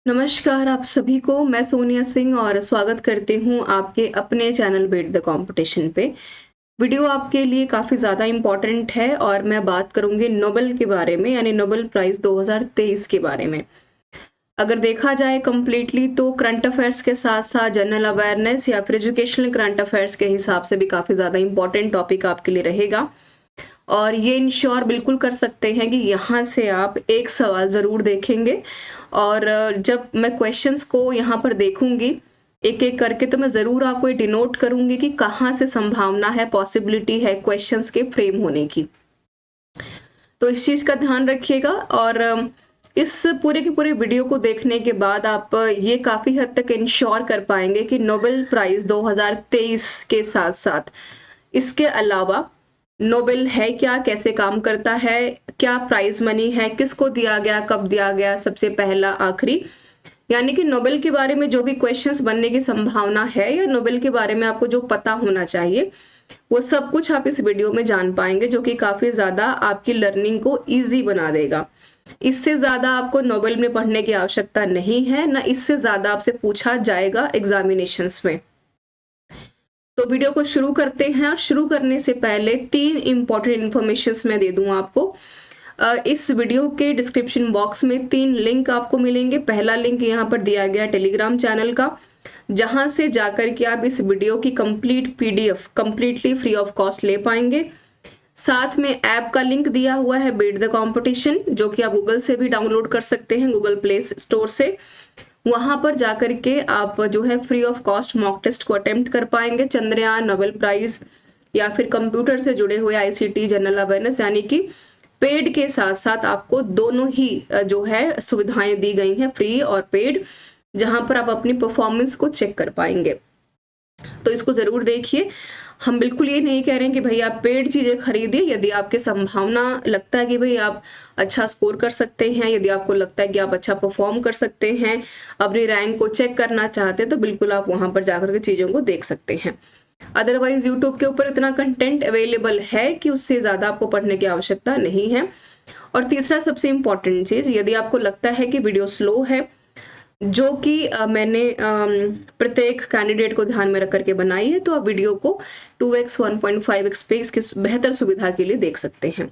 नमस्कार आप सभी को। मैं सोनिया सिंह और स्वागत करती हूँ आपके अपने चैनल बीट द कंपटीशन पे। वीडियो आपके लिए काफ़ी ज़्यादा इम्पोर्टेंट है और मैं बात करूँगी नोबेल के बारे में, यानी नोबेल प्राइज़ 2023 के बारे में। अगर देखा जाए कंप्लीटली तो करंट अफेयर्स के साथ साथ जनरल अवेयरनेस या फिर एजुकेशनल करंट अफेयर्स के हिसाब से भी काफ़ी ज़्यादा इम्पोर्टेंट टॉपिक आपके लिए रहेगा। और ये इंश्योर बिल्कुल कर सकते हैं कि यहाँ से आप एक सवाल ज़रूर देखेंगे। और जब मैं क्वेश्चंस को यहाँ पर देखूंगी एक-एक करके, तो मैं ज़रूर आपको ये डिनोट करूंगी कि कहाँ से संभावना है, पॉसिबिलिटी है क्वेश्चंस के फ्रेम होने की। तो इस चीज़ का ध्यान रखिएगा। और इस पूरे के पूरे वीडियो को देखने के बाद आप ये काफ़ी हद तक इंश्योर कर पाएंगे कि नोबेल प्राइज़ 2023 के साथ-साथ इसके अलावा नोबेल है क्या, कैसे काम करता है, क्या प्राइज मनी है, किसको दिया गया, कब दिया गया, सबसे पहला आखिरी, यानी कि नोबेल के बारे में जो भी क्वेश्चंस बनने की संभावना है या नोबेल के बारे में आपको जो पता होना चाहिए, वो सब कुछ आप इस वीडियो में जान पाएंगे, जो कि काफी ज्यादा आपकी लर्निंग को इजी बना देगा। इससे ज्यादा आपको नोबेल में पढ़ने की आवश्यकता नहीं है, ना इससे ज्यादा आपसे पूछा जाएगा एग्जामिनेशंस में। तो वीडियो को शुरू करते हैं। और शुरू करने से पहले 3 इंपॉर्टेंट इंफॉर्मेशंस मैं दे दूं आपको। इस वीडियो के डिस्क्रिप्शन बॉक्स में 3 लिंक आपको मिलेंगे। पहला लिंक यहाँ पर दिया गया टेलीग्राम चैनल का, जहां से जाकर के आप इस वीडियो की complete PDF completely free of cost ले पाएंगे। साथ में ऐप का लिंक दिया हुआ है बीट द कंपटीशन, जो कि आप गूगल से भी डाउनलोड कर सकते हैं, गूगल प्ले स्टोर से। वहां पर जाकर के आप जो है free of cost mock test को अटेम्प्ट कर पाएंगे। चंद्रयान, नोबेल प्राइज या फिर कंप्यूटर से जुड़े हुए आईसीटी, जनरल अवेयरनेस, यानी कि पेड के साथ साथ आपको दोनों ही जो है सुविधाएं दी गई हैं, फ्री और पेड, जहां पर आप अपनी परफॉर्मेंस को चेक कर पाएंगे। तो इसको जरूर देखिए। हम बिल्कुल ये नहीं कह रहे हैं कि भाई आप पेड चीजें खरीदिए। यदि आपके संभावना लगता है कि भाई आप अच्छा स्कोर कर सकते हैं, यदि आपको लगता है कि आप अच्छा परफॉर्म कर सकते हैं, अपनी रैंक को चेक करना चाहते हैं, तो बिल्कुल आप वहां पर जाकर के चीजों को देख सकते हैं। अदरवाइज यूट्यूब के ऊपर इतना कंटेंट अवेलेबल है कि उससे ज्यादा आपको पढ़ने की आवश्यकता नहीं है। और तीसरा सबसे इंपॉर्टेंट चीज, यदि आपको लगता है कि वीडियो स्लो है, जो कि मैंने प्रत्येक कैंडिडेट को ध्यान में रख करके बनाई है, तो आप वीडियो को 2x 1.5x पे इसकी बेहतर सुविधा के लिए देख सकते हैं।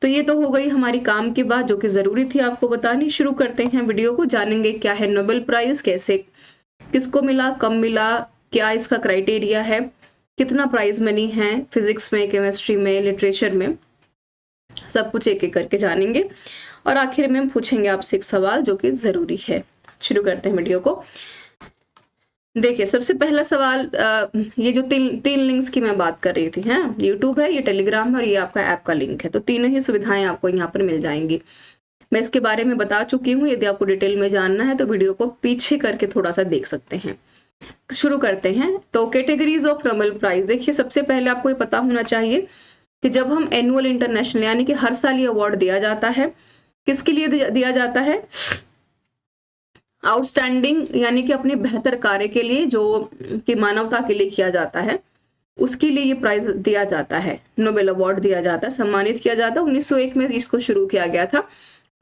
तो ये तो हो गई हमारी काम की बात, जो कि जरूरी थी आपको बतानी। शुरू करते हैं वीडियो को। जानेंगे क्या है नोबेल प्राइज, कैसे, किसको मिला, कब मिला, क्या इसका क्राइटेरिया है, कितना प्राइज मनी है, फिजिक्स में, केमिस्ट्री में, लिटरेचर में, सब कुछ एक एक करके जानेंगे। और आखिर में हम पूछेंगे आपसे एक सवाल जो कि जरूरी है। शुरू करते हैं वीडियो को। देखिए, सबसे पहला सवाल, ये जो तीन लिंक्स की मैं बात कर रही थी, है यूट्यूब है, ये टेलीग्राम है और ये आपका ऐप का लिंक है। तो तीनों ही सुविधाएं आपको यहाँ पर मिल जाएंगी। मैं इसके बारे में बता चुकी हूँ। यदि आपको डिटेल में जानना है तो वीडियो को पीछे करके थोड़ा सा देख सकते हैं। शुरू करते हैं। तो कैटेगरीज ऑफ नोबेल प्राइज, देखिए सबसे पहले आपको ये पता होना चाहिए कि जब हम एनुअल इंटरनेशनल, यानी कि हर साल ये अवार्ड दिया जाता है, किसके लिए दिया जाता है? आउटस्टैंडिंग, यानी कि अपने बेहतर कार्य के लिए, जो कि मानवता के लिए किया जाता है, उसके लिए ये प्राइज दिया जाता है, नोबेल अवार्ड दिया जाता है, सम्मानित किया जाता है। 1901 में इसको शुरू किया गया था।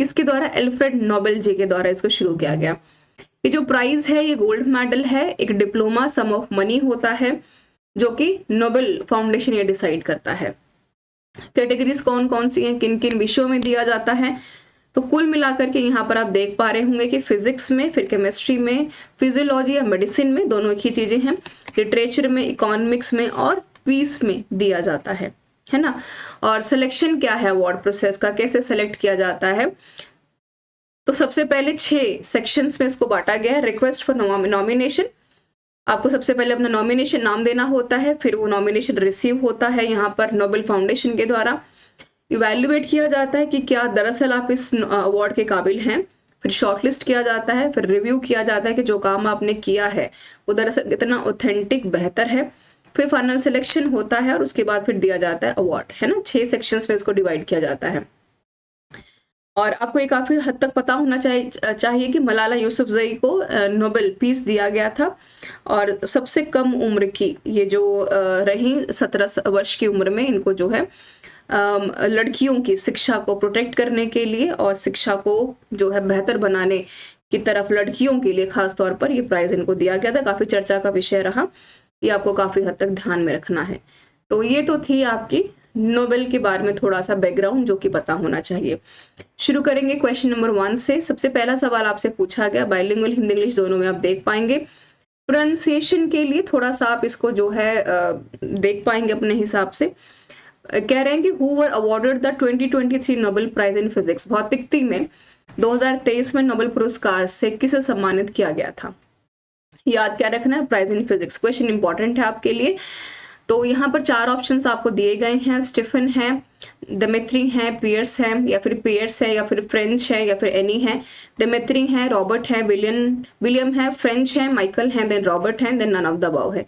किसके द्वारा? एल्फ्रेड नोबेल जी के द्वारा इसको शुरू किया गया। ये जो प्राइज है, ये गोल्ड मेडल है, एक डिप्लोमा, सम ऑफ मनी होता है, जो कि नोबेल फाउंडेशन ये डिसाइड करता है। कैटेगरीज कौन कौन सी हैं, किन किन विषयों में दिया जाता है, तो कुल मिलाकर के यहाँ पर आप देख पा रहे होंगे कि फिजिक्स में, फिर केमिस्ट्री में, फिजियोलॉजी या मेडिसिन में, दोनों एक ही चीजें हैं, लिटरेचर में, इकोनॉमिक्स में और पीस में दिया जाता है ना। और सिलेक्शन क्या है अवार्ड प्रोसेस का, कैसे सेलेक्ट किया जाता है? तो सबसे पहले 6 सेक्शंस में इसको बांटा गया है। रिक्वेस्ट फॉर नॉमिनेशन, आपको सबसे पहले अपना नॉमिनेशन नाम देना होता है, फिर वो नॉमिनेशन रिसीव होता है यहाँ पर नोबेल फाउंडेशन के द्वारा। इवैल्यूएट किया जाता है कि क्या दरअसल आप इस अवार्ड के काबिल हैं, फिर शॉर्टलिस्ट किया जाता है, फिर रिव्यू किया जाता है कि जो काम आपने किया है वो दरअसल कितना ऑथेंटिक, बेहतर है, फिर फाइनल सिलेक्शन होता है और उसके बाद फिर दिया जाता है अवार्ड, है ना। 6 सेक्शंस में इसको डिवाइड किया जाता है। और आपको ये काफी हद तक पता होना चाहिए कि मलाला यूसुफजई को नोबेल पीस दिया गया था। और सबसे कम उम्र की ये जो रही, 17 वर्ष की उम्र में, इनको जो है लड़कियों की शिक्षा को प्रोटेक्ट करने के लिए और शिक्षा को जो है बेहतर बनाने की तरफ लड़कियों के लिए खास तौर पर ये प्राइज इनको दिया गया था। काफी चर्चा का विषय रहा, ये आपको काफी हद तक ध्यान में रखना है। तो ये तो थी आपकी नोबेल के बारे में थोड़ा सा बैकग्राउंड जो कि पता होना चाहिए। शुरू करेंगे क्वेश्चन नंबर 1 से। सबसे पहला सवाल आपसे पूछा गया, बाइलिंगुअल हिंदी इंग्लिश दोनों में आप देख पाएंगे। प्रोनाउंसिएशन के लिए थोड़ा सा आप इसको जो है देख पाएंगे अपने हिसाब से। कह रहे हैं कि who were awarded the 2023 Nobel prize in physics. भौतिकी में 2023 में नोबेल पुरस्कार से किसे सम्मानित किया गया था। याद क्या रखना है, prize in physics. Question important है आपके लिए। तो यहाँ पर 4 ऑप्शंस आपको दिए गए हैं। स्टीफन है, डेमेत्री है, पियर्स है, या फिर पियर्स है, या फिर फ्रेंच है, या फिर एनी है। डेमेत्री है, रॉबर्ट है, विलियम है, फ्रेंच है, माइकल है, देन रॉबर्ट है, then none of the above है।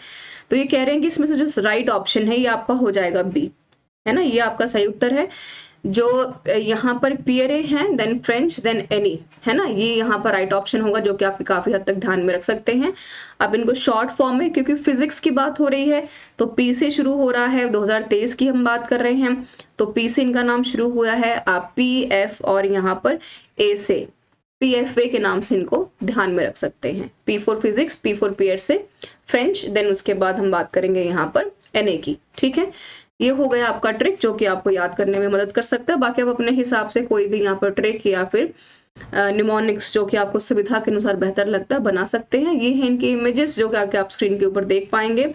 तो ये कह रहे हैं कि इसमें से जो राइट ऑप्शन है ये आपका हो जाएगा बी, है ना, ये आपका सही उत्तर है। जो यहाँ पर पियरे हैं, देन फ्रेंच, देन एनी, है ना, ये यहाँ पर राइट ऑप्शन होगा, जो कि आप काफी हद तक ध्यान में रख सकते हैं। अब इनको शॉर्ट फॉर्म में, क्योंकि फिजिक्स की बात हो रही है तो पी से शुरू हो रहा है, 2023 की हम बात कर रहे हैं तो पी से इनका नाम शुरू हुआ है। आप पी एफ और यहाँ पर ए से PFA के नाम से इनको ध्यान में रख सकते हैं। P for physics, P for Pierre से फ्रेंच, देन उसके बाद हम बात करेंगे यहाँ पर NA की। ठीक है, ये हो गया आपका ट्रिक जो कि आपको याद करने में मदद कर सकता है। बाकी आप अपने हिसाब से कोई भी यहाँ पर ट्रिक या फिर निमोनिक्स जो कि आपको सुविधा के अनुसार बेहतर लगता है बना सकते हैं। ये है इनके इमेजेस जो कि आप स्क्रीन के ऊपर देख पाएंगे।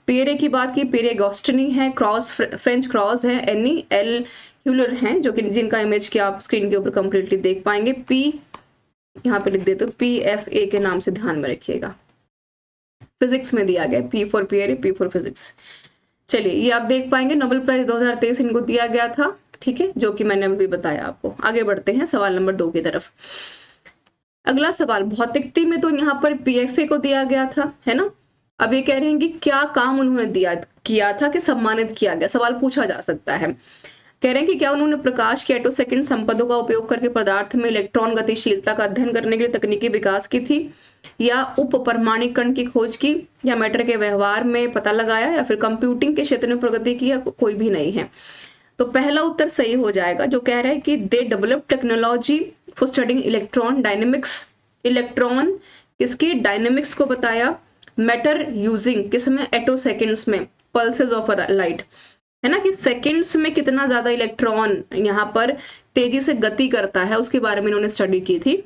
पियरे की बात की, पियरे गॉस्टनी है, क्रॉस फ्रेंच क्रॉस है, एनी एल ह्यूलर हैं जो कि जिनका इमेज की आप स्क्रीन के ऊपर कंप्लीटली देख पाएंगे। पी यहाँ पे लिख देते हो, PFA के नाम से ध्यान में रखिएगा। फिजिक्स में दिया गया P for Pierre, P for physics. चलिए, ये आप देख पाएंगे नोबेल प्राइज 2023 इनको दिया गया था। ठीक है, जो कि मैंने अभी बताया आपको। आगे बढ़ते हैं सवाल नंबर 2 की तरफ। अगला सवाल, भौतिकी में तो यहाँ पर PFA को दिया गया था, है ना। अब ये कह रहे हैं कि क्या काम उन्होंने किया था कि सम्मानित किया गया। सवाल पूछा जा सकता है। कह रहे हैं कि क्या उन्होंने प्रकाश के एटोसेकेंड संपदों का उपयोग करके पदार्थ में इलेक्ट्रॉन गतिशीलता का अध्ययन करने के लिए तकनीकी विकास की थी, या उप परमाणु कण की खोज की, या मैटर के व्यवहार में पता लगाया, या फिर कंप्यूटिंग के क्षेत्र में प्रगति की, या कोई भी नहीं है। तो पहला उत्तर सही हो जाएगा, जो कह रहा है कि they develop technology for studying electron dynamics. Electron किसकी डायनेमिक्स को बताया, मैटर यूजिंग किसमें, एटोसेकेंड्स में, पल्सेस ऑफ लाइट, है ना, कि सेकंड्स में कितना ज्यादा इलेक्ट्रॉन यहाँ पर तेजी से गति करता है उसके बारे में इन्होंने स्टडी की थी।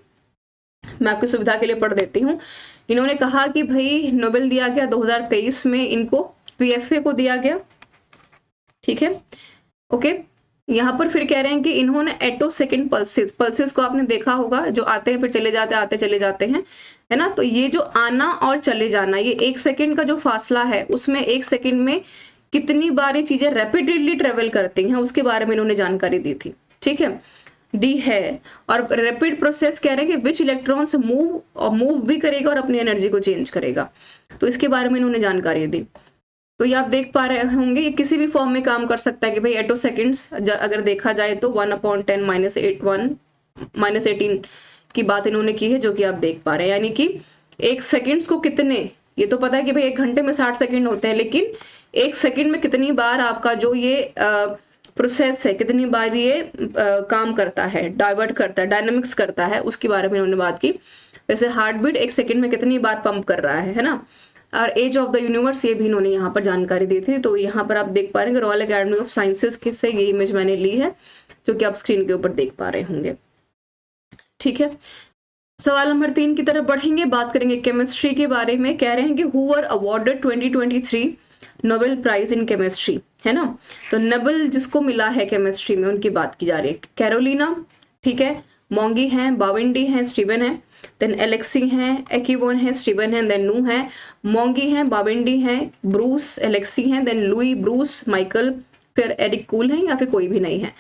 मैं आपकी सुविधा के लिए पढ़ देती हूँ। इन्होंने कहा कि भाई नोबेल दिया गया 2023 में, इनको PFA को दिया गया। ठीक है, ओके। यहाँ पर फिर कह रहे हैं कि इन्होंने एटोसेकेंड पल्सेस को आपने देखा होगा, जो आते हैं फिर चले जाते, आते चले जाते हैं, है ना। तो ये जो आना और चले जाना, ये 1 सेकेंड का जो फासला है उसमें 1 सेकेंड में कितनी बार ये चीजें रैपिडली ट्रेवल करती हैं उसके बारे में इन्होंने जानकारी दी थी। ठीक है, दी है। और रैपिड प्रोसेस कह रहे हैं कि विच इलेक्ट्रॉन्स मूव भी करेगा और अपनी एनर्जी को चेंज करेगा, तो इसके बारे में इन्होंने जानकारी दी। तो ये आप देख पा रहे होंगे, ये किसी भी फॉर्म में काम कर सकता है कि भाई एटो सेकेंड्स अगर देखा जाए तो 1/10 - 18 की बात इन्होंने की है, जो कि आप देख पा रहे हैं। यानी कि 1 सेकेंड्स को कितने, ये तो पता है कि भाई 1 घंटे में 60 सेकेंड होते हैं, लेकिन 1 सेकेंड में कितनी बार आपका जो ये प्रोसेस है, कितनी बार ये काम करता है, डाइवर्ट करता है, डायनामिक्स करता है, उसके बारे में इन्होंने बात की। जैसे हार्ट बीट 1 सेकेंड में कितनी बार पंप कर रहा है ना। और एज ऑफ द यूनिवर्स ये भी इन्होंने यहाँ पर जानकारी दी थी। तो यहाँ पर आप देख पा रहे हैं रॉयल अकेडमी ऑफ साइंसेस से ये इमेज मैंने ली है, जो कि आप स्क्रीन के ऊपर देख पा रहे होंगे। ठीक है, सवाल नंबर 3 की तरफ बढ़ेंगे, बात करेंगे केमिस्ट्री के बारे में। कह रहे हैं कि who were awarded 2023 Nobel prize in chemistry, है ना। तो नोबेल जिसको मिला है केमिस्ट्री में उनकी बात की जा रही है। कैरोलिना, ठीक है, मोंगी है, बाविंडी है, स्टीवन है, देन एलेक्सी है, एक्विवोन है, स्टीवन है, देन नू है, मोंगी है, बाविंडी है, ब्रूस, एलेक्सी है, देन लुई, ब्रूस, माइकल, फिर एरिक कूल है, या फिर कोई भी नहीं है।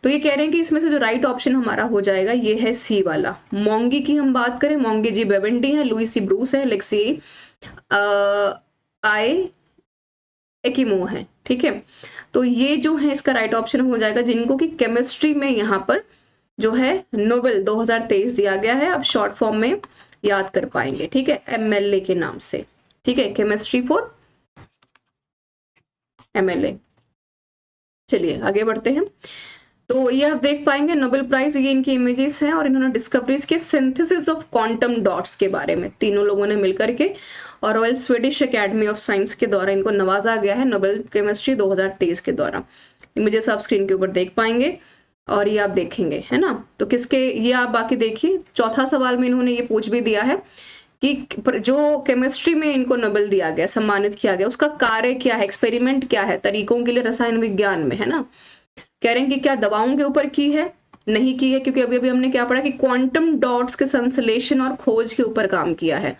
तो ये कह रहे हैं कि इसमें से जो राइट ऑप्शन हमारा हो जाएगा ये है सी वाला। मोंगी की हम बात करें, मोंगी जी बाविंडी है, लुई सी ब्रूस है, एलेक्सी एक्विवो है। ठीक है, तो ये जो है इसका राइट ऑप्शन हो जाएगा, जिनको कि केमिस्ट्री में यहाँ पर जो है नोबेल 2023 दिया गया है। आप शॉर्ट फॉर्म में याद कर पाएंगे, ठीक है, MLA के नाम से। ठीक है, केमिस्ट्री फॉर MLA। चलिए आगे बढ़ते हैं। तो ये आप देख पाएंगे नोबेल प्राइज, ये इनकी इमेजेस हैं और इन्होंने डिस्कवरीज के सिंथेसिस ऑफ क्वांटम डॉट्स के बारे में तीनों लोगों ने मिलकर के और royal Swedish academy of science के द्वारा इनको नवाजा गया है नोबेल केमिस्ट्री 2023 के द्वारा। इमेजेस आप स्क्रीन के ऊपर देख पाएंगे और ये आप देखेंगे, है ना। तो किसके, ये आप बाकी देखिए, चौथा सवाल में इन्होंने ये पूछ भी दिया है कि जो केमिस्ट्री में इनको नोबेल दिया गया, सम्मानित किया गया, उसका कार्य क्या है, एक्सपेरिमेंट क्या है, तरीकों के लिए रसायन विज्ञान में, है ना। कह रहे हैं कि क्या दवाओं के ऊपर की है, नहीं की है, क्योंकि अभी अभी हमने क्या पढ़ा कि क्वांटम डॉट्स के संश्लेषण और खोज के ऊपर काम किया है।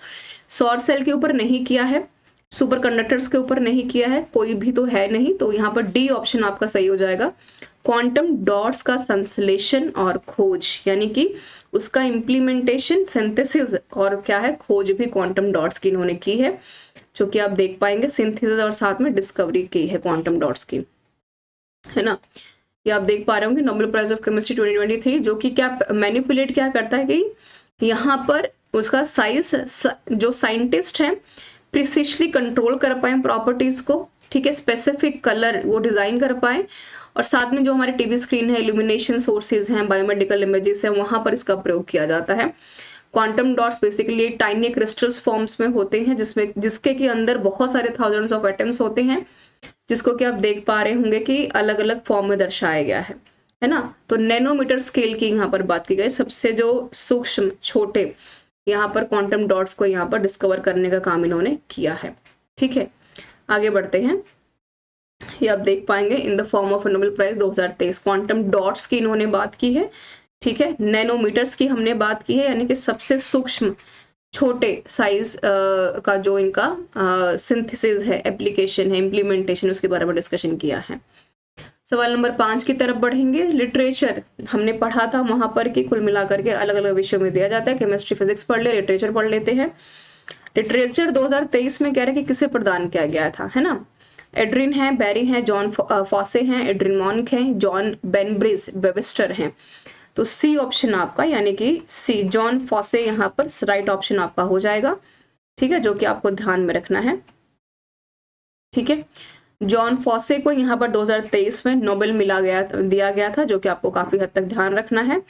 सौर सेल के ऊपर नहीं किया है, सुपर कंडक्टर्स के ऊपर नहीं किया है, कोई भी तो है नहीं, तो यहाँ पर डी ऑप्शन आपका सही हो जाएगा। क्वांटम डॉट्स का संश्लेषण और खोज, यानी कि उसका इम्प्लीमेंटेशन, सिंथेसिस और क्या है, खोज भी क्वांटम डॉट्स की इन्होंने की है, जो कि आप देख पाएंगे सिंथेसिस और साथ में डिस्कवरी की है क्वांटम डॉट्स की, है ना। ये आप देख पा रहे होंगे नोबेल प्राइज ऑफ केमिस्ट्री 2023, जो कि क्या मैनिपुलेट क्या करता है कि यहाँ पर उसका साइज, जो साइंटिस्ट हैं प्रिसिशली कंट्रोल कर पाए प्रॉपर्टीज को, ठीक है, स्पेसिफिक कलर वो डिजाइन कर पाए, और साथ में जो हमारे टीवी स्क्रीन है, इल्यूमिनेशन सोर्सेज हैं, बायोमेडिकल इमेजेस हैं, वहां पर इसका प्रयोग किया जाता है। Quantum dots basically tiny crystals forms में होते हैं, जिसके के अंदर बहुत सारे थाउजेंड्स ऑफ एटम्स होते हैं, जिसको कि आप देख पा रहे होंगे कि अलग अलग फॉर्म में दर्शाया गया है ना। तो नैनोमीटर स्केल की यहाँ पर बात की गई, सबसे जो सूक्ष्म छोटे यहाँ पर क्वांटम डॉट्स को यहाँ पर डिस्कवर करने का काम इन्होंने किया है। ठीक है, आगे बढ़ते हैं। ये आप देख पाएंगे in the form of Nobel prize 2023, quantum dots की इन्होंने बात की है, ठीक है। नैनोमीटर्स की हमने बात की है, यानी कि सबसे सूक्ष्म छोटे साइज का जो इनका सिंथेसिस है, एप्लीकेशन है, इम्प्लीमेंटेशन, उसके बारे में डिस्कशन किया है। सवाल नंबर 5 की तरफ बढ़ेंगे। लिटरेचर हमने पढ़ा था वहां पर कि कुल मिलाकर के अलग अलग विषयों में दिया जाता है, केमिस्ट्री फिजिक्स पढ़ ले, लिटरेचर पढ़ लेते हैं। लिटरेचर 2023 में कह रहे कि किसे प्रदान किया गया था, है ना। एड्रिन है, बैरी है, जॉन फॉसे हैं, एड्रिन मॉन्क हैं, जॉन बेनब्रिज वेबस्टर हैं। तो सी ऑप्शन आपका, यानी कि सी जॉन फॉसे यहाँ पर राइट ऑप्शन आपका हो जाएगा, ठीक है, जो कि आपको ध्यान में रखना है। ठीक है, जॉन फॉसे को यहाँ पर 2023 में नोबेल दिया गया था, जो कि आपको काफी हद तक ध्यान रखना है।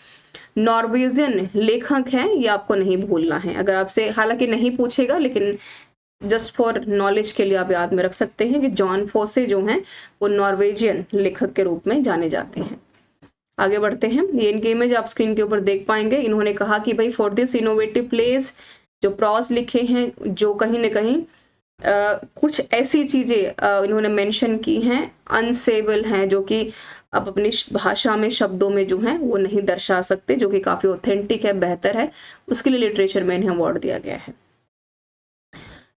नॉर्वेजियन लेखक हैं, ये आपको नहीं भूलना है। अगर आपसे हालांकि नहीं पूछेगा, लेकिन जस्ट फॉर नॉलेज के लिए आप याद में रख सकते हैं कि जॉन फॉसे जो हैं वो नॉर्वेजियन लेखक के रूप में जाने जाते हैं। आगे बढ़ते हैं। ये इनके इमेज आप स्क्रीन के ऊपर देख पाएंगे। इन्होंने कहा कि भाई फॉर दिस इनोवेटिव प्लेस, जो प्रॉज लिखे हैं, जो कहीं ना कहीं कुछ ऐसी चीजें इन्होंने मेंशन की हैं अनसेबल हैं, जो कि आप अपनी भाषा में, शब्दों में जो हैं वो नहीं दर्शा सकते, जो कि काफी ऑथेंटिक है, बेहतर है, उसके लिए लिटरेचर में इन्हें अवार्ड दिया गया है।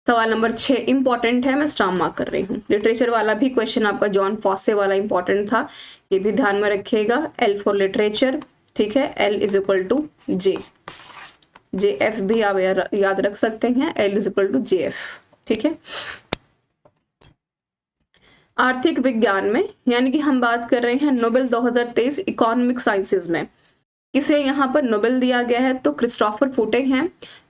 सवाल नंबर 6 इंपॉर्टेंट है, मैं स्टार मार्क कर रही हूँ। लिटरेचर वाला भी क्वेश्चन आपका जॉन फॉसे वाला इंपॉर्टेंट था, ये भी ध्यान में रखिएगा। एल फॉर लिटरेचर, ठीक है, L is equal to J, J F भी आप याद रख सकते हैं, L is equal to J F, ठीक है। आर्थिक विज्ञान में, यानी कि हम बात कर रहे हैं नोबेल 2023 इकोनॉमिक साइंसेज में, किसे यहाँ पर नोबेल दिया गया है, तो क्रिस्टोफर फुटिंग हैं,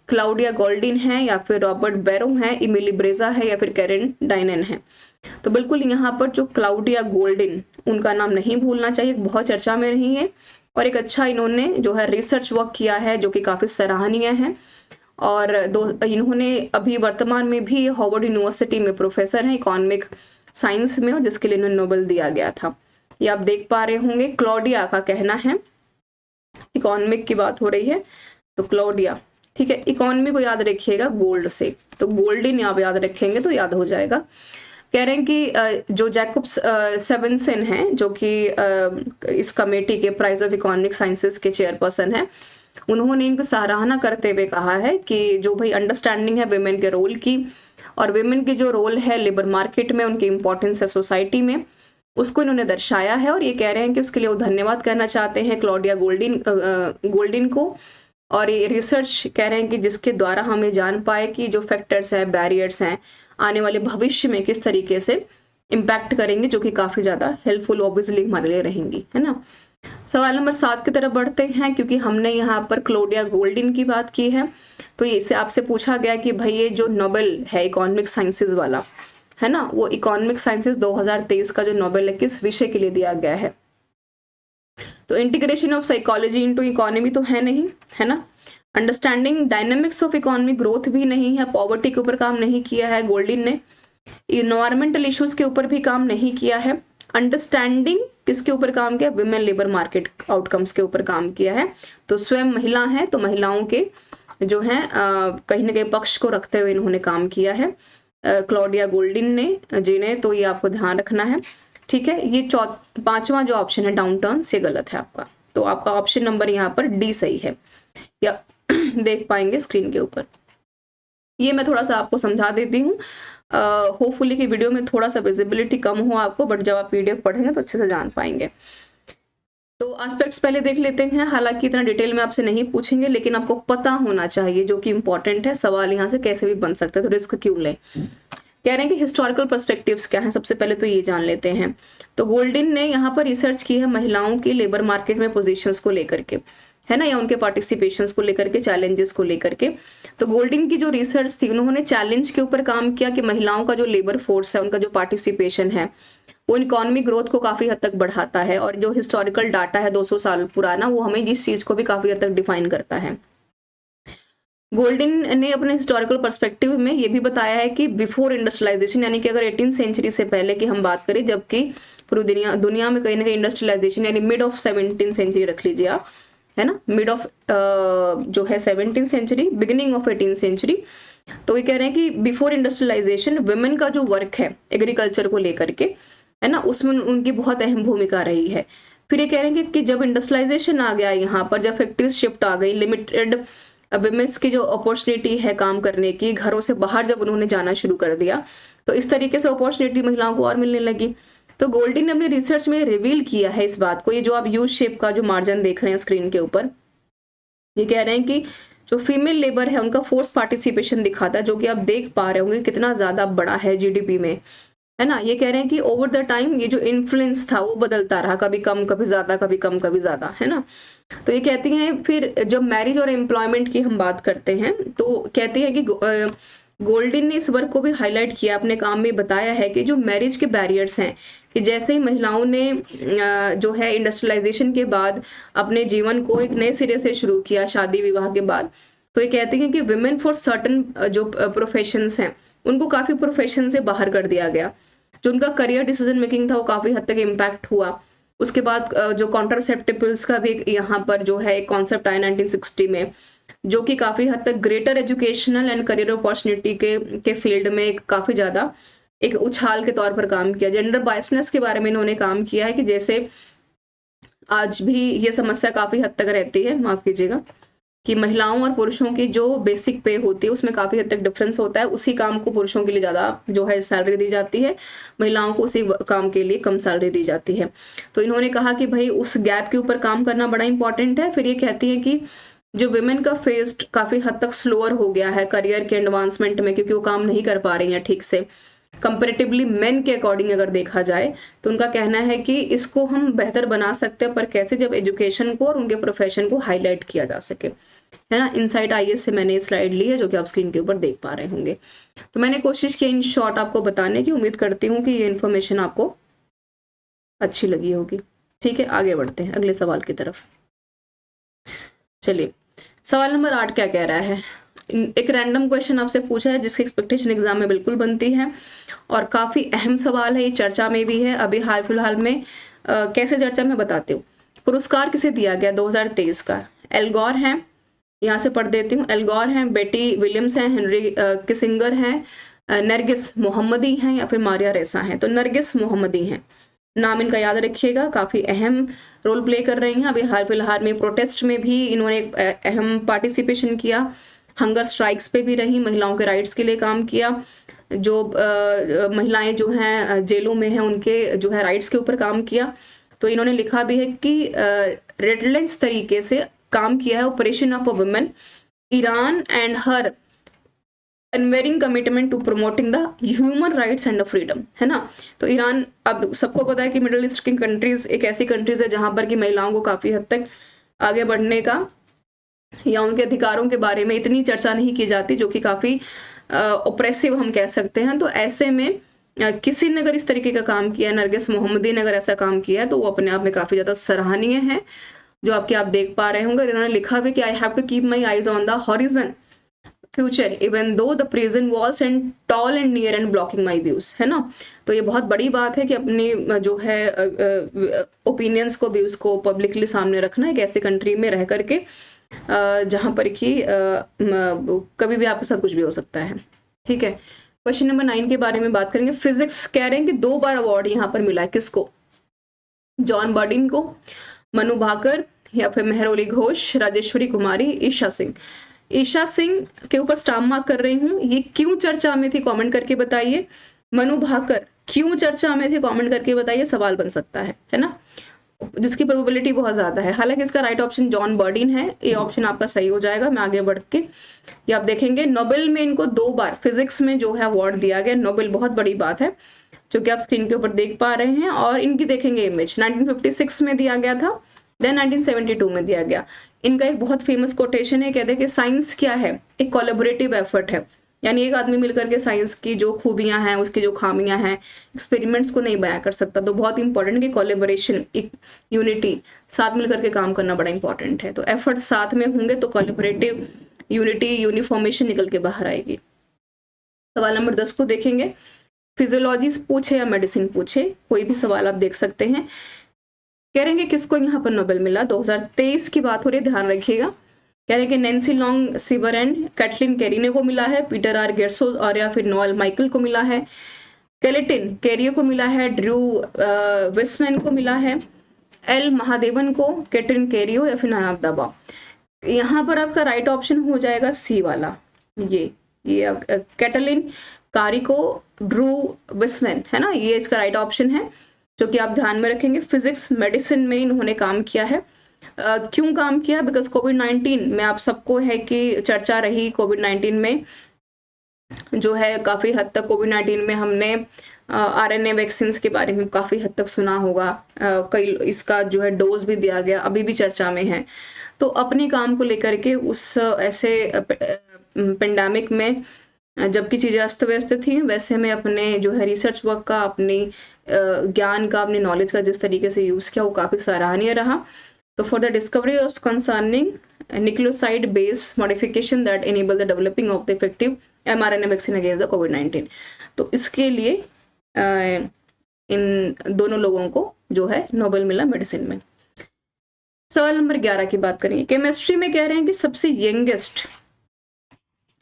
क्लाउडिया गोल्डिन है, या फिर रॉबर्ट बैरो है, इमिली ब्रेजा है, या फिर कैरेन डाइनन है। तो बिल्कुल यहाँ पर जो क्लाउडिया गोल्डिन, उनका नाम नहीं भूलना चाहिए, बहुत चर्चा में रही है और एक अच्छा इन्होंने जो है रिसर्च वर्क किया है, जो कि काफी सराहनीय है। और इन्होंने अभी वर्तमान में भी हार्वर्ड यूनिवर्सिटी में प्रोफेसर हैं इकोनॉमिक साइंस में, और जिसके लिए इन्हें नोबेल दिया गया था। ये आप देख पा रहे होंगे। क्लॉडिया का कहना है, इकोनॉमिक की बात हो रही है तो क्लॉडिया, ठीक है। इकोनॉमी को याद रखिएगा गोल्ड से, तो गोल्डिन आप याद रखेंगे तो याद हो जाएगा। कह रहे हैं कि जो जैकब सेवेंसन हैं, जो कि इस कमेटी के प्राइज ऑफ इकोनॉमिक साइंसेस के चेयरपर्सन हैं, उन्होंने इनको सराहना करते हुए कहा है कि जो भाई अंडरस्टैंडिंग है विमेन के रोल की, और विमेन की जो रोल है लेबर मार्केट में, उनकी इंपॉर्टेंस है सोसाइटी में, उसको इन्होंने दर्शाया है। और ये कह रहे हैं कि उसके लिए वो धन्यवाद करना चाहते हैं क्लॉडिया गोल्डिन को। और ये रिसर्च कह रहे हैं कि जिसके द्वारा हमें जान पाए कि जो फैक्टर्स हैं, बैरियर्स हैं, आने वाले भविष्य में किस तरीके से इम्पैक्ट करेंगे, जो कि काफी ज्यादा हेल्पफुल ऑब्वियसली हमारे लिए रहेंगी, है ना। सवाल नंबर 7 की तरफ बढ़ते हैं। क्योंकि हमने यहाँ पर क्लॉडिया गोल्डिन की बात की है, तो इसे आपसे पूछा गया कि भाई ये जो नोबेल है इकोनॉमिक साइंसेज वाला, है ना, वो इकोनॉमिक साइंसेज 2023 का जो नोबेल है किस विषय के लिए दिया गया है। तो integration of psychology into economy तो है नहीं, है ना। Understanding dynamics of economy growth भी नहीं है, पॉवर्टी के ऊपर काम नहीं किया है गोल्डिन ने। इन्वायरमेंटल इश्यूज के ऊपर भी काम नहीं किया है। अंडरस्टैंडिंग किसके ऊपर काम किया, विमेन लेबर मार्केट आउटकम्स के ऊपर काम किया है। तो स्वयं महिला है तो महिलाओं के जो है कहीं ना कहीं पक्ष को रखते हुए इन्होंने काम किया है क्लॉडिया गोल्डिन ने जिन्हें, तो ये आपको ध्यान रखना है, ठीक है। ये पांचवा जो ऑप्शन है डाउन टर्न से गलत है आपका, तो आपका ऑप्शन नंबर यहाँ पर डी सही है, या देख पाएंगे स्क्रीन के ऊपर। ये मैं थोड़ा सा आपको समझा देती हूँ, होपफुली कि वीडियो में थोड़ा सा विजिबिलिटी कम हो आपको, बट जब आप पीडीएफ पढ़ेंगे तो अच्छे से जान पाएंगे। तो एस्पेक्ट्स पहले देख लेते हैं, हालांकि इतना डिटेल में आपसे नहीं पूछेंगे, लेकिन आपको पता होना चाहिए जो कि इंपॉर्टेंट है। सवाल यहाँ से कैसे भी बन सकता है, तो रिस्क क्यों लें। कह रहे हैं कि हिस्टोरिकल पर्सपेक्टिव्स क्या है, सबसे पहले तो ये जान लेते हैं। तो गोल्डिन ने यहाँ पर रिसर्च की है महिलाओं की लेबर मार्केट में पोजीशंस को लेकर के, है ना, या उनके पार्टिसिपेशंस को लेकर के, चैलेंजेस को लेकर के। तो गोल्डिन की जो रिसर्च थी, उन्होंने चैलेंज के ऊपर काम किया कि महिलाओं का जो लेबर फोर्स है, उनका जो पार्टिसिपेशन है, वो इकोनॉमी ग्रोथ को काफी हद तक बढ़ाता है। और जो हिस्टोरिकल डाटा है 200 साल पुराना, वो हमें इस चीज को भी काफी हद तक डिफाइन करता है। गोल्डिन ने अपने हिस्टोरिकल पर्सपेक्टिव में ये भी बताया है कि बिफोर इंडस्ट्रियलाइजेशन, यानी कि अगर 18th सेंचुरी से पहले की हम बात करें, जबकि पूरी दुनिया में कहीं ना कहीं इंडस्ट्रियलाइजेशन यानी मिड ऑफ 17th सेंचुरी रख लीजिए आप, है ना, मिड ऑफ जो है 17th century, beginning of 18th century. तो ये कह रहे हैं कि बिफोर इंडस्ट्रियलाइजेशन वुमेन का जो वर्क है एग्रीकल्चर को लेकर के, है ना, उसमें उनकी बहुत अहम भूमिका रही है। फिर ये कह रहे हैं कि जब इंडस्ट्रियलाइजेशन आ गया यहाँ पर, जब फैक्ट्रीज शिफ्ट आ गई, लिमिटेड विमेंस की जो अपॉर्चुनिटी है काम करने की, घरों से बाहर जब उन्होंने जाना शुरू कर दिया, तो इस तरीके से अपॉर्चुनिटी महिलाओं को और मिलने लगी। तो गोल्डिन ने अपनी रिसर्च में रिवील किया है इस बात को। ये जो आप यू शेप का जो मार्जिन देख रहे हैं स्क्रीन के ऊपर, ये कह रहे हैं कि जो फीमेल लेबर है उनका फोर्स पार्टिसिपेशन दिखाता है, जो कि आप देख पा रहे होंगे कितना ज्यादा बड़ा है जीडीपी में, है ना। ये कह रहे हैं कि ओवर द टाइम ये जो इन्फ्लुएंस था वो बदलता रहा, कभी कम कभी ज्यादा, कभी कम कभी ज्यादा, है ना। तो ये कहती हैं, फिर जब मैरिज और एम्प्लॉयमेंट की हम बात करते हैं, तो कहती है कि गोल्डिन ने इस वर्क को भी हाईलाइट किया, अपने काम में बताया है कि जो मैरिज के बैरियर्स हैं, कि जैसे ही महिलाओं ने जो है इंडस्ट्रियलाइजेशन के बाद अपने जीवन को एक नए सिरे से शुरू किया शादी विवाह के बाद, तो ये कहती हैं कि विमेन फॉर सर्टन जो प्रोफेशंस हैं उनको काफी प्रोफेशन से बाहर कर दिया गया, जो उनका करियर डिसीजन मेकिंग था वो काफी हद तक इम्पैक्ट हुआ। उसके बाद जो कॉन्ट्रासेप्टिव पिल्स का भी यहाँ पर जो है एक कॉन्सेप्ट आया 1960 में, जो कि काफी हद तक greater educational and career opportunity के फील्ड में काफी ज्यादा एक उछाल के तौर पर काम किया। जेंडर बायसनेस के बारे में इन्होंने काम किया है कि जैसे आज भी ये समस्या काफी हद तक रहती है, माफ कीजिएगा, कि महिलाओं और पुरुषों की जो बेसिक पे होती है उसमें काफी हद तक डिफरेंस होता है। उसी काम को पुरुषों के लिए ज्यादा जो है सैलरी दी जाती है, महिलाओं को उसी काम के लिए कम सैलरी दी जाती है। तो इन्होंने कहा कि भाई उस गैप के ऊपर काम करना बड़ा इंपॉर्टेंट है। फिर ये कहती है कि जो विमेन का फेस्ट काफी हद तक स्लोअर हो गया है करियर के एडवांसमेंट में, क्योंकि वो काम नहीं कर पा रही है ठीक से कंपेरेटिवली मेन के अकॉर्डिंग अगर देखा जाए। तो उनका कहना है कि इसको हम बेहतर बना सकते हैं, पर कैसे, जब एजुकेशन को और उनके प्रोफेशन को हाईलाइट किया जा सके, है ना। इनसाइट आईएएस से मैंने स्लाइड ली है जो कि आप स्क्रीन के ऊपर देख पा रहे होंगे। तो मैंने कोशिश की इन शॉर्ट आपको बताने की, उम्मीद करती हूँ कि ये इन्फॉर्मेशन आपको अच्छी लगी होगी। ठीक है, आगे बढ़ते हैं अगले सवाल की तरफ। चलिए, सवाल नंबर 8 क्या कह रहा है। एक रैंडम क्वेश्चन आपसे पूछा है जिसकी एक्सपेक्टेशन एग्जाम में बिल्कुल बनती है और काफी अहम सवाल है, ये चर्चा में भी है अभी हाल फिलहाल में। कैसे चर्चा में बताती हूँ। पुरस्कार किसे दिया गया 2023 का? एल गॉर है, यहाँ से पढ़ देती हूँ। एल गॉर हैं, बेटी विलियम्स हैं, हेनरी किसिंगर हैं, नरगिस मोहम्मदी हैं, या फिर मारिया रेसा हैं। तो नरगिस मोहम्मदी हैं, नाम इनका याद रखिएगा, काफी अहम रोल प्ले कर रही हैं। अभी हाल फिलहाल में प्रोटेस्ट में भी इन्होंने अहम पार्टिसिपेशन किया, हंगर स्ट्राइक्स पे भी रही, महिलाओं के राइट्स के लिए काम किया। जो महिलाएं जो हैं जेलों में हैं उनके जो है राइट्स के ऊपर काम किया। तो इन्होंने लिखा भी है कि रेडलेंस तरीके से काम किया है operation of a women Iran and her unwavering commitment to promoting the human rights and freedom, है ना। तो ईरान, अब सबको पता है कि मिडिल ईस्ट की कंट्रीज एक ऐसी कंट्रीज है जहां पर कि महिलाओं को काफी हद तक आगे बढ़ने का या उनके अधिकारों के बारे में इतनी चर्चा नहीं की जाती, जो कि काफी ओप्रेसिव हम कह सकते हैं। तो ऐसे में किसी ने अगर इस तरीके का काम किया, नरगिस मोहम्मदी ने अगर ऐसा काम किया है, तो वो अपने आप में काफ़ी ज़्यादा सराहनीय है, जो आप देख पा रहे होंगे। इन्होंने लिखा भी कि I have to keep my eyes on the horizon future even though the prison walls and tall and near and blocking my views, है ना। तो ये बहुत बड़ी बात है कि अपनी जो है ओपिनियंस को, व्यूज को पब्लिकली सामने रखना एक ऐसे कंट्री में रह करके जहां पर कि कभी भी आपके साथ कुछ भी हो सकता है। ठीक है, क्वेश्चन नंबर 9 के बारे में बात करेंगे। फिजिक्स कह रहे हैं कि 2 बार अवार्ड यहाँ पर मिला है, किसको? जॉन बर्डिन को, मनु भाकर या फिर मेहरौली घोष, राजेश्वरी कुमारी, ईशा सिंह। ईशा सिंह के ऊपर स्टार मार्क कर रही हूँ। ये क्यों चर्चा में थी, कमेंट करके बताइए। मनु भाकर क्यों चर्चा में थे, कमेंट करके बताइए, सवाल बन सकता है ना, जिसकी प्रोबेबिलिटी बहुत ज्यादा है। हालांकि इसका राइट ऑप्शन जॉन बर्डिन है, ये ऑप्शन आपका सही हो जाएगा। मैं आगे बढ़ के ये आप देखेंगे, नोबेल में इनको 2 बार फिजिक्स में जो है अवार्ड दिया गया। नोबेल बहुत बड़ी बात है, जो कि आप स्क्रीन के ऊपर देख पा रहे हैं। और इनकी देखेंगे इमेज 1956 में दिया गया था, देन 1972 में दिया गया। इनका एक बहुत फेमस कोटेशन है, कहते हैं कि साइंस क्या है, एक कोलैबोरेटिव एफर्ट है, यानी एक आदमी मिलकर के साइंस की जो खूबियां हैं, उसकी जो खामियां हैं, एक्सपेरिमेंट्स को नहीं बयां कर सकता। तो बहुत इंपॉर्टेंट कि कोलैबोरेशन, एक यूनिटी, साथ मिलकर के काम करना बड़ा इंपॉर्टेंट है। तो एफर्ट साथ में होंगे तो कोलैबोरेटिव यूनिटी, यूनिफॉर्मेशन निकल के बाहर आएगी। सवाल नंबर 10 को देखेंगे। फिजियोलॉजी पूछे या मेडिसिन पूछे, कोई भी सवाल आप देख सकते हैं। कह रहे हैं कि किसको यहाँ पर नोबेल मिला, 2023 की बात हो रही है, ध्यान रखिएगा। कह रहे हैं कि नैन्सी लॉन्ग सिबर एंड कैटलिन कैरिने को मिला है, पीटर आर गेर्सो और या फिर नोएल माइकल को मिला है, कैलेटिन कैरियो को मिला है, ड्रू विस्मैन को मिला है, एल महादेवन को, कैटरिन कैरियो या फिर नानाब दाबा। यहाँ पर आपका राइट ऑप्शन हो जाएगा सी वाला, ये कैटलिन कारिको, ड्रू विस्मैन, है ना, ये इसका राइट ऑप्शन है, जो कि आप ध्यान में रखेंगे। फिजिक्स मेडिसिन में इन्होंने काम किया है। क्यों काम किया? बिकॉज कोविड-19 में आप सबको है कि चर्चा रही, कोविड-19 में जो है काफी हद तक कोविड-19 में हमने आरएनए वैक्सीन के बारे में काफी हद तक सुना होगा। कई इसका जो है डोज भी दिया गया, अभी भी चर्चा में है। तो अपने काम को लेकर के उस ऐसे पेंडेमिक में जबकि चीजें अस्त व्यस्त थी, वैसे में अपने जो है रिसर्च वर्क का, अपनी ज्ञान का, अपनी नॉलेज का जिस तरीके से यूज किया वो काफी सराहनीय रहा। तो for the discovery of concerning nucleoside based modification that enable the developing of the effective mRNA vaccine against the कोविड-19, तो इसके लिए इन दोनों लोगों को जो है नोबेल मिला मेडिसिन में। सवाल नंबर 11 की बात करेंगे। केमिस्ट्री में कह रहे हैं कि सबसे यंगेस्ट,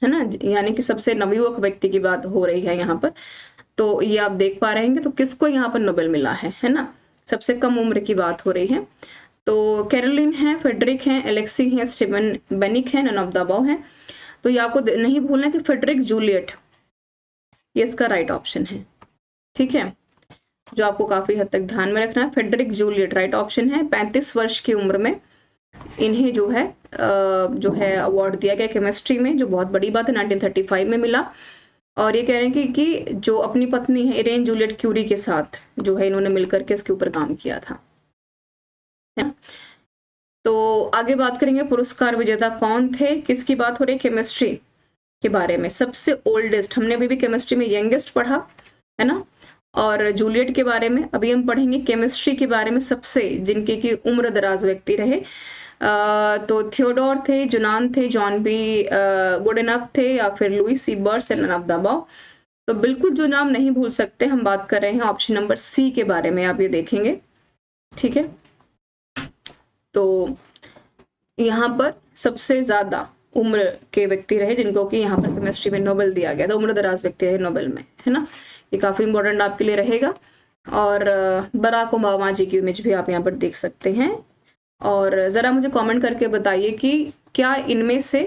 है ना, यानी कि सबसे नवयुवक व्यक्ति की बात हो रही है यहाँ पर। तो ये आप देख पा रहे हैं, तो किसको यहाँ पर नोबेल मिला है ना, सबसे कम उम्र की बात हो रही है। तो कैरोलिन है, फेडरिक है, एलेक्सी है, स्टीवन बेनिक है, नन ऑफ द अबव है। तो ये आपको नहीं भूलना कि फेडरिक जूलियट, ये इसका राइट ऑप्शन है। ठीक है, जो आपको काफी हद तक ध्यान में रखना है, फेडरिक जूलियट राइट ऑप्शन है। 35 वर्ष की उम्र में इन्हें जो है अवार्ड दिया गया केमिस्ट्री में, जो बहुत बड़ी बात है, 1935 में मिला। और ये कह रहे हैं कि जो अपनी पत्नी है इरेन जूलियट क्यूरी के साथ जो है इन्होंने मिलकर के इसके ऊपर काम किया था, है ना। तो आगे बात करेंगे पुरस्कार विजेता कौन थे, किसकी बात हो रही है, केमिस्ट्री के बारे में। सबसे ओल्डेस्ट, हमने अभी भी केमिस्ट्री में यंगेस्ट पढ़ा, है ना, और जूलियट के बारे में अभी हम पढ़ेंगे। केमिस्ट्री के बारे में सबसे जिनके की उम्र दराज व्यक्ति रहे, तो थियोडोर थे, जुनान थे, जॉन बी गुडेनफ थे, या फिर Louise Siebers and none of the above. तो बिल्कुल जो नाम नहीं भूल सकते, हम बात कर रहे हैं ऑप्शन नंबर सी के बारे में, आप ये देखेंगे। ठीक है, तो यहाँ पर सबसे ज्यादा उम्र के व्यक्ति रहे जिनको कि यहाँ पर केमिस्ट्री में नोबेल दिया गया था, उम्र दराज व्यक्ति रहे नोबेल में, है ना। ये काफी इंपॉर्टेंट आपके लिए रहेगा। और बराक ओबामा जी की इमेज भी आप यहाँ पर देख सकते हैं। और जरा मुझे कमेंट करके बताइए कि क्या इनमें से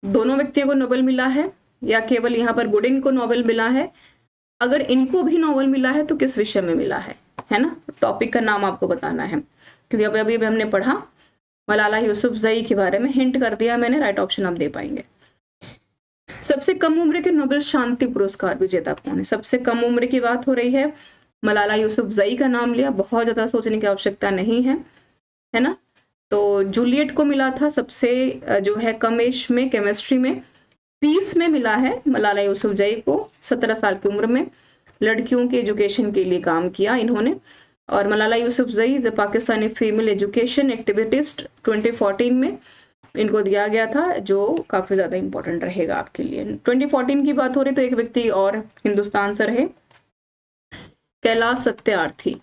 दोनों व्यक्तियों को नोबेल मिला है या केवल यहाँ पर गुडिन को नोबेल मिला है। अगर इनको भी नोबेल मिला है तो किस विषय में मिला है ना, टॉपिक का नाम आपको बताना है। क्योंकि अभी हमने पढ़ा मलाला यूसुफजई के बारे में, हिंट कर दिया मैंने, राइट ऑप्शन आप दे पाएंगे। सबसे कम उम्र के नोबेल शांति पुरस्कार विजेता कौन है? सबसे कम उम्र की बात हो रही है, मलाला यूसुफजई का नाम लिया, बहुत ज्यादा सोचने की आवश्यकता नहीं है ना। तो जूलियट को मिला था सबसे जो है कम एज में केमिस्ट्री में। पीस में मिला है मलाला यूसुफजई को 17 साल की उम्र में। लड़कियों के एजुकेशन के लिए काम किया इन्होंने। और Malala Yousafzai is a Pakistani female education activist 2014 में इनको दिया गया था, जो काफी ज्यादा इंपॉर्टेंट रहेगा आपके लिए। 2014 की बात हो रही तो एक व्यक्ति और हिंदुस्तान से रहे, कैलाश सत्यार्थी,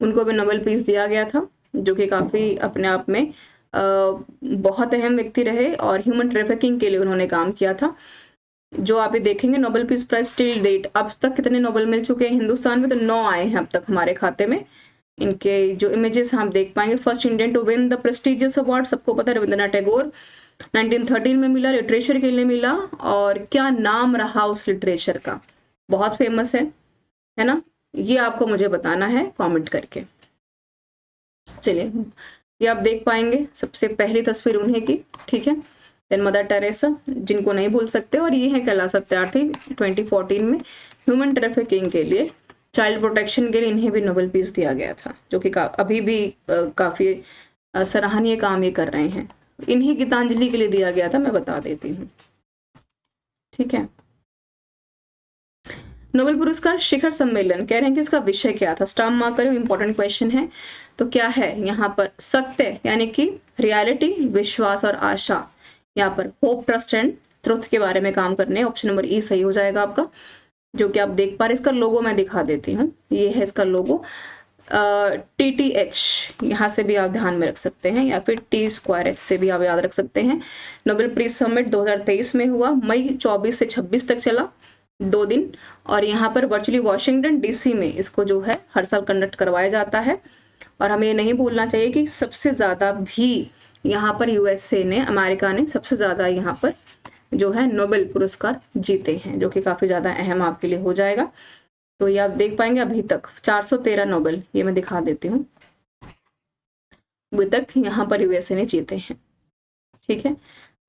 उनको भी नोबेल पीस दिया गया था, जो कि काफी अपने आप में बहुत अहम व्यक्ति रहे और ह्यूमन ट्रैफिकिंग के लिए उन्होंने काम किया था। जो आप ये देखेंगे Nobel peace prize till date अब तक कितने नोबेल मिल चुके हैं हिंदुस्तान में, तो 9 आए हैं अब तक हमारे खाते में। इनके जो इमेजेस हम देख पाएंगे, first Indian to win the prestigious award, सबको पता है रविंद्रनाथ टैगोर, 1913 में मिला, लिटरेचर के लिए मिला। और क्या नाम रहा उस लिटरेचर का, बहुत फेमस है ना, ये आपको मुझे बताना है कमेंट करके। चलिए ये आप देख पाएंगे सबसे पहली तस्वीर उन्हीं की, ठीक है। देन मदर टेरेसा, जिनको नहीं भूल सकते, और ये है कैलाश सत्यार्थी। 2014 में ह्यूमन ट्रैफिकिंग के लिए, चाइल्ड प्रोटेक्शन के लिए इन्हें भी नोबेल पीस दिया गया था, जो कि अभी भी काफी सराहनीय काम ये कर रहे हैं। इन्हीं गीतांजलि के लिए दिया गया था, मैं बता देती हूँ, ठीक है। नोबेल पुरस्कार शिखर सम्मेलन, कह रहे हैं कि इसका विषय क्या था, स्टार मार्क करें, इंपॉर्टेंट क्वेश्चन है। तो क्या है यहाँ पर, सत्य यानी कि रियलिटी, विश्वास और आशा, यहाँ पर होप, ट्रस्ट एंड ट्रुथ के बारे में काम करने, ऑप्शन नंबर ई सही हो जाएगा आपका। जो कि आप देख पा रहे, इसका लोगो मैं दिखा देती हूँ, ये है इसका लोगो, TTH यहाँ से भी आप ध्यान में रख सकते हैं, या फिर T2H से भी आप याद रख सकते हैं। नोबेल पीस समिट 2023 में हुआ, मई 24 से 26 तक चला, 2 दिन। और यहाँ पर वर्चुअली वॉशिंगटन DC में इसको जो है हर साल कंडक्ट करवाया जाता है। और हमें ये नहीं भूलना चाहिए कि सबसे ज्यादा भी यहाँ पर USA ने, अमेरिका ने सबसे ज्यादा यहाँ पर जो है नोबेल पुरस्कार जीते हैं, जो कि काफी ज्यादा अहम आपके लिए हो जाएगा। तो ये आप देख पाएंगे अभी तक 413 नोबेल, ये मैं दिखा देती हूँ, अभी तक यहाँ पर USA ने जीते हैं, ठीक है।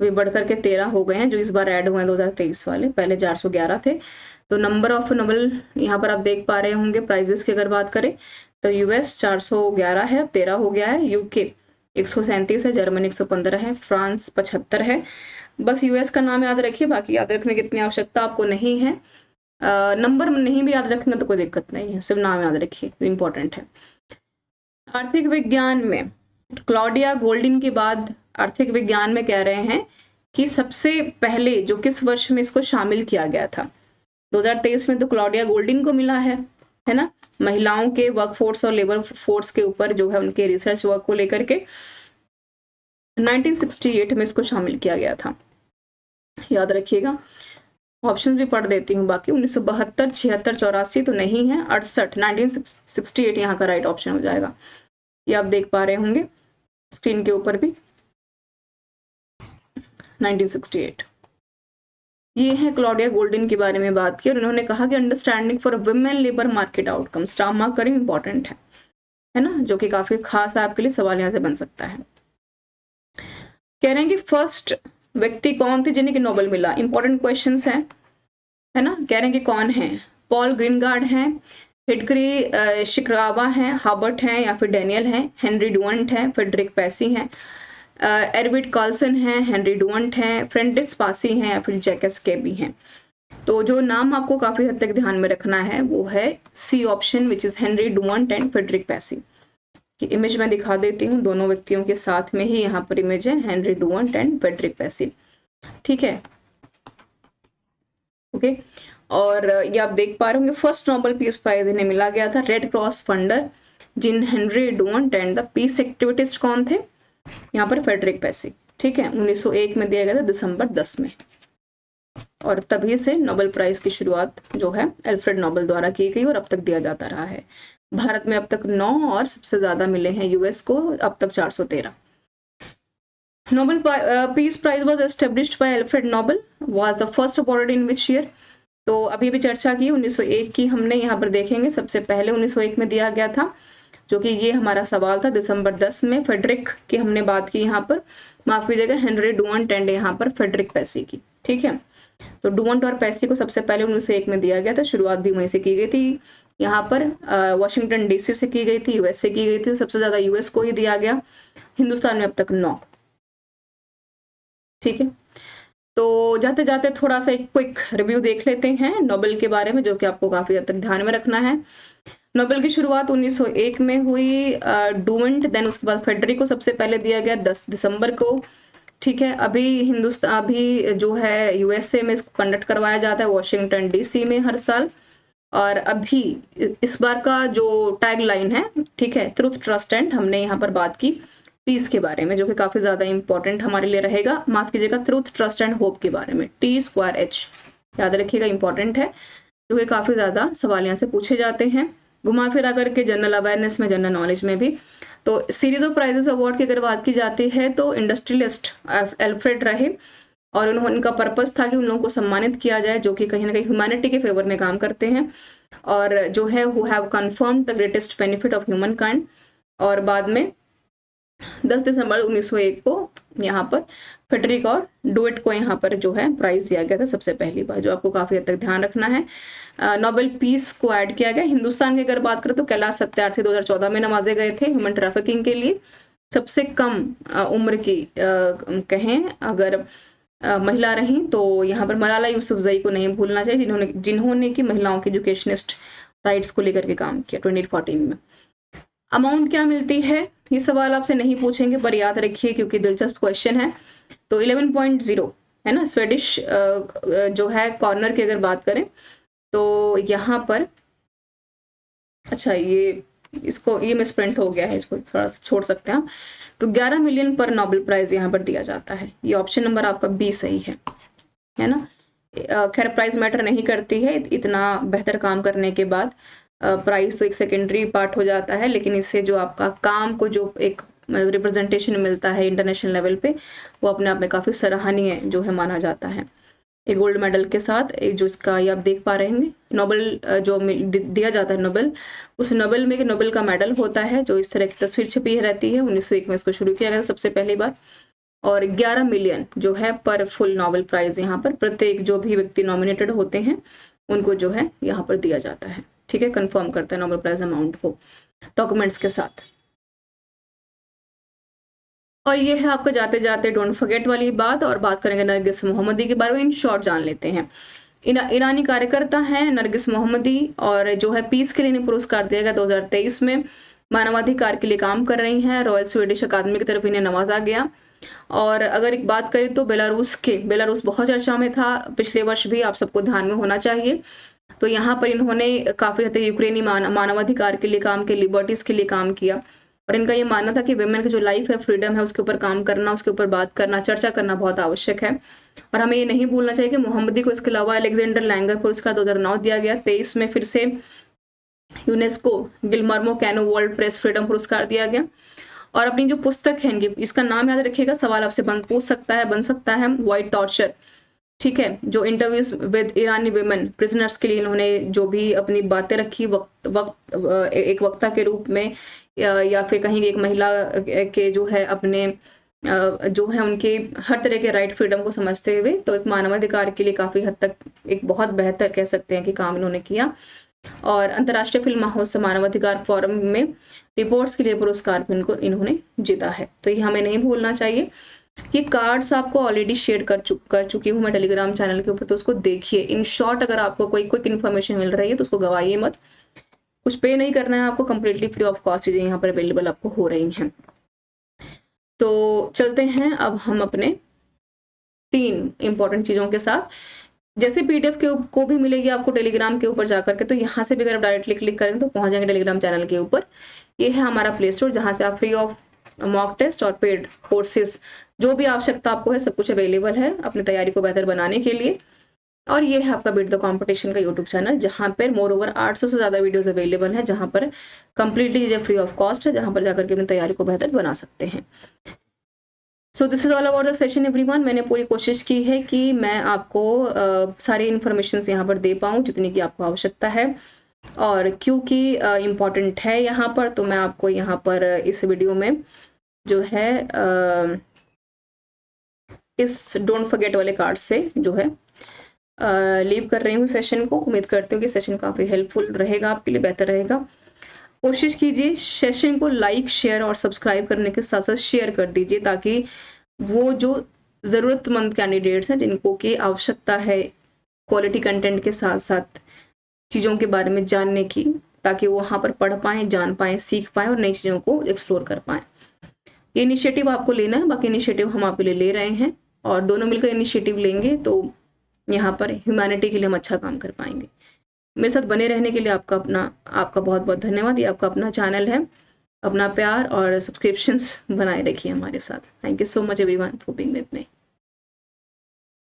वे बढ़कर के 13 हो गए हैं, जो इस बार ऐड हुए हैं 2023 वाले, पहले 411 थे। तो नंबर ऑफ नोबेल यहाँ पर आप देख पा रहे होंगे। प्राइजेस की अगर बात करें तो US 411 है, 13 हो गया है, UK 137 है, जर्मनी 115 है, फ्रांस 75 है। बस US का नाम याद रखिए, बाकी याद रखने की इतनी आवश्यकता आपको नहीं है। नंबर नहीं भी याद रखेंगे तो कोई दिक्कत नहीं है, सिर्फ नाम याद रखिए, इंपॉर्टेंट है। आर्थिक विज्ञान में क्लॉडिया गोल्डिन के बाद आर्थिक विज्ञान में कह रहे हैं कि सबसे पहले जो किस वर्ष में इसको शामिल किया गया था, 2023 में तो क्लॉडिया गोल्डिन को मिला है ना, महिलाओं के वर्कफोर्स और लेबर फोर्स के ऊपर जो है उनके रिसर्च वर्क को लेकर के 1968 में इसको शामिल किया गया था, याद रखिएगा। ऑप्शन भी पढ़ देती हूँ बाकी, 1972, 76, 84 तो नहीं है, 68, 1968 यहाँ का राइट ऑप्शन हो जाएगा। ये आप देख पा रहे होंगे स्क्रीन के ऊपर भी, 1968। ये है क्लॉडिया गोल्डिन के बारे में बात की, और उन्होंने कहा कि understanding for women labour market outcome, star mark करें, इंपॉर्टेंट है ना, जो कि काफी खास है आपके लिए, सवाल यहाँ से बन सकता है। कह रहे हैं कि फर्स्ट व्यक्ति कौन थे जिन्हें नोबेल मिला, इंपॉर्टेंट क्वेश्चंस है ना। कह रहे हैं कि कौन है, पॉल ग्रीनगार्ड है, हिडग्री शिकावा है, हार्बर्ट है, या फिर डेनियल है, हेनरी डुवंट है, फ्रेडरिक पैसी है, एरविड कार्लसन है, हेनरी डुवंट है, फ्रेंडिस पासी है, या फिर जैकस केबी है। तो जो नाम आपको काफी हद तक ध्यान में रखना है वो है C option, which is Henry Dunant and Frederic Passy की। इमेज मैं दिखा देती हूँ, दोनों व्यक्तियों के साथ में ही यहाँ पर इमेज है, हेनरी डुवंट एंड फ्रेडरिक पैसी, ठीक है, ओके। और ये आप देख पा रहे होंगे फर्स्ट नोबेल पीस प्राइज इन्हें मिला गया था, रेड क्रॉस फंडर, जिन Henry Dunant and the peace activist कौन थे, यहाँ पर फ्रेडरिक पैसी, ठीक है, 1901 में दिया गया था दिसंबर 10 में। और तभी से नोबेल प्राइज की शुरुआत जो है एल्फ्रेड नोबेल द्वारा की गई और अब तक दिया जाता रहा है। भारत में अब तक 9 और सबसे ज्यादा मिले हैं US को, अब तक 413। Nobel peace prize was established by Alfred Nobel, was the first awarded in which year. तो अभी भी चर्चा की 1901 की हमने, यहाँ पर देखेंगे सबसे पहले 1901 में दिया गया था, जो कि ये हमारा सवाल था, दिसंबर 10 में। फ्रेडरिक की हमने बात की यहाँ पर, माफ कीजिएगा, हेनरी डुवंट एंड यहाँ पर फ्रेडरिक पैसी की, ठीक है। तो डुवंट और पैसी को सबसे पहले 1901 में दिया गया था, शुरुआत भी वहीं से की गई थी, यहाँ पर वॉशिंगटन DC से की गई थी, US से की गई थी, सबसे ज्यादा US को ही दिया गया, हिंदुस्तान में अब तक 9, ठीक है। तो जाते जाते थोड़ा सा एक क्विक रिव्यू देख लेते हैं नोबेल के बारे में, जो कि आपको काफी हद तक ध्यान में रखना है। नोबेल की शुरुआत 1901 में हुई, डुमंट, देन उसके बाद फेडरिको सबसे पहले दिया गया 10 दिसंबर को। ठीक है, अभी जो है यूएसए में इसको कंडक्ट करवाया जाता है, वॉशिंगटन डीसी में हर साल। और अभी इस बार का जो टैग लाइन है, ठीक है, ट्रुथ ट्रस्ट एंड, हमने यहाँ पर बात की पीस के बारे में, जो कि काफी ज्यादा इंपॉर्टेंट हमारे लिए रहेगा। माफ कीजिएगा, ट्रुथ ट्रस्ट एंड होप के बारे में, T2H याद रखिएगा, इंपॉर्टेंट है, जो कि काफी ज्यादा सवाल यहाँ से पूछे जाते हैं घुमा फिरा करके, जनरल अवेयरनेस में, जनरल नॉलेज में भी। तो सीरीज ऑफ प्राइजेस अवार्ड की अगर बात की जाती है तो इंडस्ट्रियलिस्ट एल्फ्रेड रहे, और उनका पर्पस था कि उन लोगों को सम्मानित किया जाए जो कि कहीं ना कहीं ह्यूमैनिटी के फेवर में काम करते हैं, और जो है who have confirmed the greatest benefit of human kind. और बाद में 10 दिसंबर 1901 को यहाँ पर फेडरिक और डुवेट को यहाँ पर जो है प्राइज दिया गया था सबसे पहली बार, जो आपको काफी हद तक ध्यान रखना है। नोबेल पीस को ऐड किया गया। हिंदुस्तान की अगर बात करें तो कैलाश सत्यार्थी 2014 में नवाजे गए थे ह्यूमन ट्रैफिकिंग के लिए। सबसे कम उम्र की कहें अगर महिला रही तो यहाँ पर मलाला यूसुफजई को नहीं भूलना चाहिए, जिन्होंने की महिलाओं के एजुकेशनिस्ट राइट्स को लेकर के काम किया 2014 में। अमाउंट क्या मिलती है, ये सवाल आपसे नहीं पूछेंगे पर याद रखिए क्योंकि दिलचस्प क्वेश्चन है। तो 11.0 है ना, स्वेडिश जो है कॉर्नर की अगर बात करें तो यहाँ पर, अच्छा ये मिसप्रिंट हो गया है, इसको थोड़ा सा छोड़ सकते हैं आप। तो 11 मिलियन पर नोबेल प्राइज यहाँ पर दिया जाता है। ये ऑप्शन नंबर आपका बी सही है ना। खैर प्राइज मैटर नहीं करती है, इतना बेहतर काम करने के बाद प्राइस तो एक सेकेंडरी पार्ट हो जाता है, लेकिन इससे जो आपका काम को जो एक रिप्रेजेंटेशन मिलता है इंटरनेशनल लेवल पे, वो अपने आप में काफी सराहनीय जो है माना जाता है। एक गोल्ड मेडल के साथ एक जो इसका ये आप देख पा रहे होंगे, नोबेल जो दिया जाता है नोबेल, उस नोबेल में नोबेल का मेडल होता है जो इस तरह की तस्वीर छपी रहती है। 1901 में इसको शुरू किया गया सबसे पहली बार, और 11 मिलियन जो है पर फुल नोबेल प्राइज यहाँ पर प्रत्येक जो भी व्यक्ति नॉमिनेटेड होते हैं उनको जो है यहाँ पर दिया जाता है। ठीक है, कंफर्म करता है नोबेल प्राइज अमाउंट को डॉक्यूमेंट्स के साथ। और ये है आपका जाते जाते डोंट फॉरगेट वाली बात, और बात करेंगे नरगिस मोहम्मदी के बारे में। इन शॉर्ट जान लेते हैं। ईरानी कार्यकर्ता हैं नरगिस मोहम्मदी, और जो है पीस के लिए पुरस्कार दिया गया 2023 में। मानवाधिकार के लिए काम कर रही हैं, रॉयल स्वीडिश अकादमी की तरफ इन्हें नवाजा गया। और अगर एक बात करें तो बेलारूस बहुत चर्चा में था पिछले वर्ष भी, आप सबको ध्यान में होना चाहिए। तो यहाँ पर इन्होंने काफी हद तक यूक्रेनी मानवाधिकार के लिए काम किया, लिबर्टीज के लिए काम किया, और इनका ये मानना था कि विमेन की जो लाइफ है, फ्रीडम है, उसके ऊपर काम करना, उसके ऊपर बात करना, चर्चा करना बहुत आवश्यक है। और हमें ये नहीं भूलना चाहिए कि मोहम्मदी को इसके अलावा अलेक्जेंडर लैंगर पुरस्कार 2009 दिया गया। 23 में फिर से UNESCO Guillermo Cano world press freedom पुरस्कार दिया गया। और अपनी जो पुस्तक है इनकी, इसका नाम याद रखिएगा, सवाल आपसे बन सकता है, व्हाइट टॉर्चर। ठीक है, जो interviews with Irani women prisoners के लिए इन्होंने जो भी अपनी बातें रखी एक वक्ता के रूप में, या फिर कहीं एक महिला के जो है अपने जो है उनके हर तरह के राइट फ्रीडम को समझते हुए, तो एक मानवाधिकार के लिए काफी हद तक एक बहुत बेहतर कह सकते हैं कि काम इन्होंने किया। और अंतर्राष्ट्रीय फिल्म महोत्सव मानवाधिकार फोरम में रिपोर्ट्स के लिए पुरस्कार भी इन्होंने जीता है। तो ये हमें नहीं भूलना चाहिए। ये कार्ड्स आपको ऑलरेडी शेयर कर चुकी हूँ मैं टेलीग्राम चैनल के ऊपर, तो उसको देखिए। इन शॉर्ट अगर आपको कोई क्विक इन्फॉर्मेशन मिल रही है तो उसको गवाइए मत, कुछ पे नहीं करना है आपको, कंप्लीटली फ्री ऑफ कॉस्ट चीजें यहाँ पर अवेलेबल आपको हो रही हैं। तो चलते हैं अब हम अपने 3 इंपॉर्टेंट चीजों के साथ। जैसे पीडीएफ को भी मिलेगी आपको टेलीग्राम के ऊपर जाकर के, तो यहाँ से भी अगर आप डायरेक्टली क्लिक करेंगे तो पहुंच जाएंगे टेलीग्राम चैनल के ऊपर। ये है हमारा प्ले स्टोर, जहां से आप फ्री ऑफ मॉक टेस्ट और पेड कोर्सेज जो भी आवश्यकता आपको है सब कुछ अवेलेबल है अपनी तैयारी को बेहतर बनाने के लिए। और ये है आपका बीट द कंपटीशन का यूट्यूब चैनल, जहां पर मोर ओवर 800 से ज्यादा वीडियोस अवेलेबल है, जहां पर कंप्लीटली चीजें फ्री ऑफ कॉस्ट है, जहां पर जाकर के अपनी तैयारी को बेहतर बना सकते हैं। So this is all about the session everyone. मैंने पूरी कोशिश की है कि मैं आपको सारी इन्फॉर्मेशन यहाँ पर दे पाऊँ जितनी की आपको आवश्यकता है, और क्योंकि इम्पॉर्टेंट है यहाँ पर, तो मैं आपको यहाँ पर इस वीडियो में जो है इस डोंट फॉरगेट वाले कार्ड से जो है लीव कर रही हूँ सेशन को। उम्मीद करती हूँ कि सेशन काफी हेल्पफुल रहेगा आपके लिए, बेहतर रहेगा। कोशिश कीजिए सेशन को लाइक शेयर और सब्सक्राइब करने के साथ साथ शेयर कर दीजिए, ताकि वो जो ज़रूरतमंद कैंडिडेट्स हैं जिनको की आवश्यकता है क्वालिटी कंटेंट के साथ साथ चीज़ों के बारे में जानने की, ताकि वो वहाँ पर पढ़ पाएँ, जान पाएँ, सीख पाएँ और नई चीज़ों को एक्सप्लोर कर पाएँ। ये इनिशिएटिव आपको लेना है, बाकी इनिशिएटिव हम आपके लिए ले रहे हैं और दोनों मिलकर इनिशिएटिव लेंगे तो यहाँ पर ह्यूमैनिटी के लिए हम अच्छा काम कर पाएंगे। मेरे साथ बने रहने के लिए आपका बहुत बहुत धन्यवाद। ये आपका अपना चैनल है, अपना प्यार और सब्सक्रिप्शंस बनाए रखिए हमारे साथ। Thank you so much everyone for being with me.